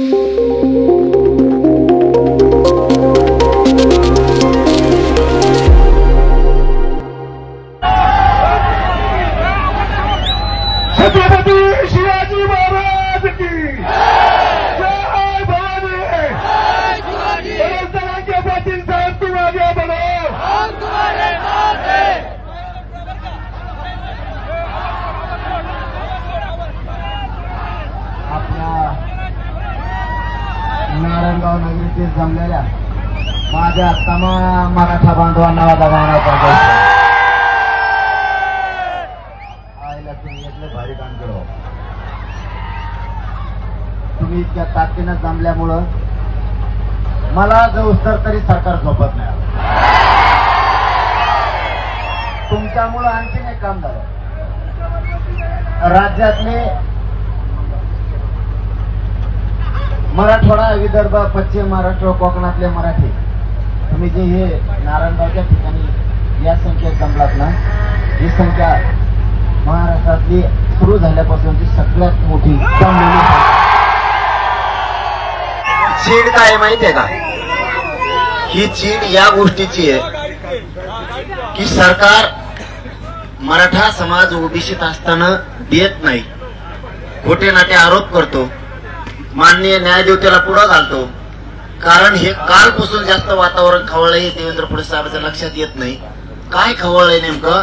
छत्रपती शिवाजी महाराज की जय भवानी। के पाटील साहब तुम आगे बढ़ो, हम तुम्हारे साथ हैं। आपल्या नारायणगाव नगरीतील जमलेल्या माझ्या तमाम मराठा बांधवांना दबावण्याचा भारी काम केलं। तुम्ही इतक्या ताकदीनं जमल्यामुळं मला जवळ तरी सरकार झोपत नाही। तुमच्यामुळं आणखीन एक काम झालं। राज्यातले मराठवाडा, विदर्भ, पश्चिम महाराष्ट्र, कोकणातले मराठी तुम्ही जे हे नारायणगावच्या ठिकाणी या संख्येत जमलात ना, ही संख्या महाराष्ट्रातली सुरू झाल्यापासूनची सगळ्यात मोठी चीड काय माहितीये का? ही चीड या गोष्टीची आहे की सरकार मराठा समाज ओबीसीत असताना देत नाही, खोटे नाटे आरोप करतो, माननीय न्यायदेवतेला पुढे घालतो। कारण हे कालपासून जास्त वातावरण खवळलंय, देवेंद्र फडणवीस साहेबांच्या लक्षात येत नाही काय खवळलंय नेमकं।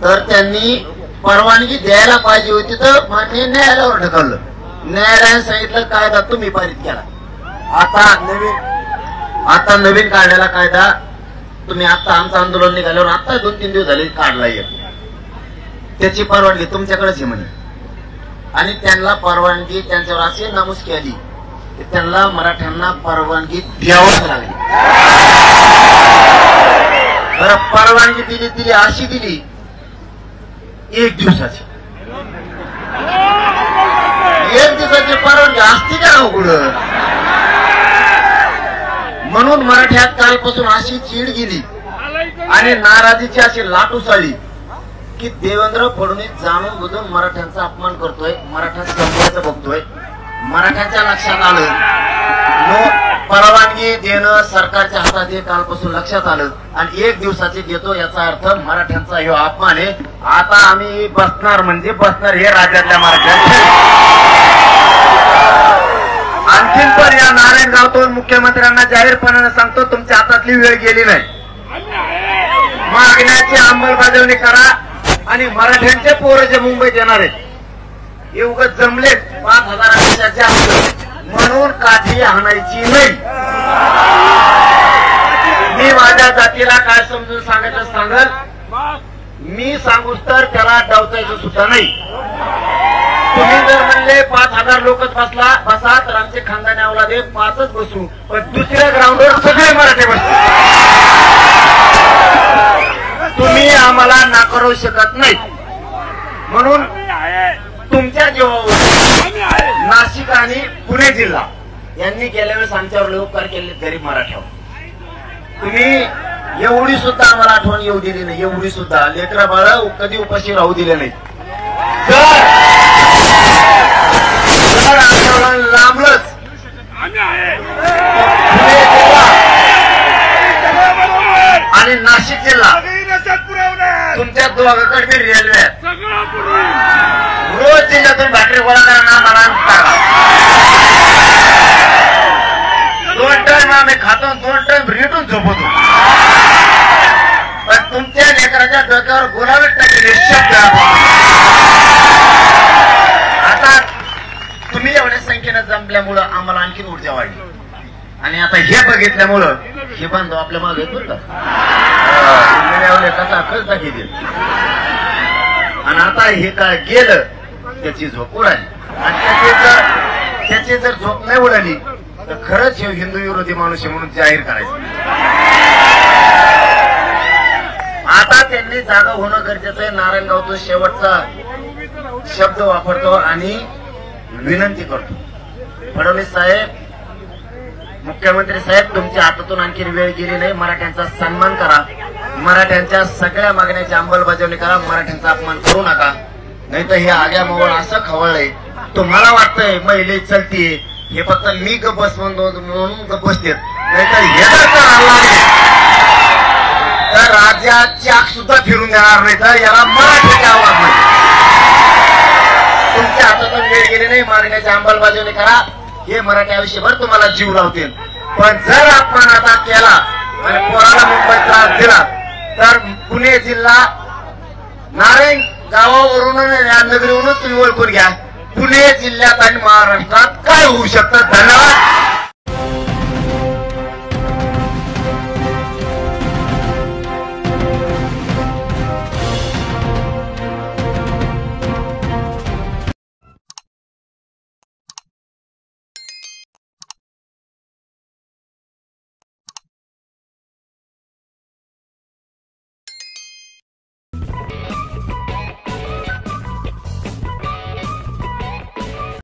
तर त्यांनी परवानगी द्यायला पाहिजे होती, तर मान्य न्यायालयावर ढकललं। न्यायालयाने सांगितलं कायदा तुम्ही पारित केला, आता नवीन काढलेला कायदा तुम्ही आता आमचं आंदोलन निघाल्यावर आता 2-3 दिवस झाले काढलाय, त्याची परवानगी तुमच्याकडेच आहे म्हणे। आणि त्यांना परवानगी त्यांच्यावर अशी नामुष्की आली की त्यांना मराठ्यांना परवानगी द्यावंच लागली। बरं, परवानगी दिली अशी दिली 1 दिवसाची, 1 दिवसाची परवानगी असती का अवघड। म्हणून मराठ्यात कालपासून अशी चीड गेली आणि नाराजीची अशी लाट उसळली की देवेंद्र फडणवीस जाणून बुजून मराठ्यांचा अपमान करतोय, मराठा संपवायचं बघतोय। मराठ्यांच्या लक्षात आलं परवानगी देणं सरकारच्या हातात हे कालपासून लक्षात आलं आणि 1 दिवसाची देतो, याचा अर्थ मराठ्यांचा हे अपमान आहे। आता आम्ही बसणार म्हणजे बसणार हे राज्यातल्या मराठ्यांचे। आणखीन पण या नारायणगावतून मुख्यमंत्र्यांना जाहीरपणाने सांगतो, तुमच्या हातातली वेळ गेली नाही। मागण्याची अंमलबजावणी करा आणि मराठ्यांचे पोरं जे मुंबईत येणार आहेत हे उगाच जमलेत 5,000पेक्षा जास्त म्हणून काठी हाणायची नाही। मी माझ्या जातीला काय समजून सांगायचं सांगल, मी सांगूच तर त्याला डावचायचं सुद्धा नाही। तुम्ही जर म्हणले 5,000 लोकच बसा तर आमचे खानदानी अवलादे 5च बसू, पण दुसऱ्या ग्राउंडवर सगळे मराठे बसतील। तुम्ही आम्हाला नाकारू शकत नाही। म्हणून तुमच्या जीवावर नाशिक आणि पुणे जिल्हा यांनी गेल्या वेळेस आमच्यावर उपकार केले गरीब मराठ्यावर। तुम्ही एवढी सुद्धा आम्हाला आठवण येऊ दिली नाही, एवढी सुद्धा लेकरा बाळा कधी उपाशी राहू दिले नाही। जर आंदोलन लांबलंच आणि नाशिक जिल्हा तुमच्या दोघांकडे रेल्वे रोज जिल्ह्यातून भाकरी गोळा करा, मला 2 टाइम आम्ही खातो, 2 टाइम रेटून झोपतो, पण तुमच्या लेकराच्या डोक्यावर गुलाबी टाकले शब्द। आता तुम्ही एवढ्या संख्येने जमल्यामुळं आम्हाला आणखी ऊर्जा वाढली आणि आता हे बघितल्यामुळं हे बांधव आपल्या मागे येतो का कसा खर्च दाखवतील आणि आता हे काय गेलं त्याची झोप उडाली आणि त्याची जर झोप नाही उडाली तर खरंच हे हिंदू विरोधी माणूस आहे म्हणून जाहीर करायचं। आता त्यांनी जागा होणं गरजेचं आहे। नारायणगावचा शेवटचा शब्द वापरतो आणि विनंती करतो, फडणवीस साहेब, मुख्यमंत्री साहेब, तुमच्या हातातून आणखी वेळ गेली नाही। मराठ्यांचा सन्मान करा, मराठ्यांच्या सगळ्या मागण्याची अंमलबजावणी करा, मराठ्यांचा अपमान करू नका, नाही तर हे आग्या मोवळ असं खवळलंय तुम्हाला वाटतंय महिला चलतीये, हे फक्त मी गप बस म्हणून गप बसतेत, नाही तर हे जर करायला लागले तर राज्यात चाक सुद्धा फिरून देणार नाही. तर याला मराठीची आवाज नाही. तुमच्या हातातून वेळ गेली नाही, मागण्याची अंमलबजावणी करा. हे मराठी आयुष्यभर तुम्हाला जीव लावतील. पण जर आपण आता केला आणि पोराला मुंबईत त्रास दिला तर पुणे जिल्हा नारायण गावावरून या नगरीवरून तुम्ही ओळखून घ्या पुणे जिल्ह्यात आणि महाराष्ट्रात काय होऊ शकतं. धन्यवाद.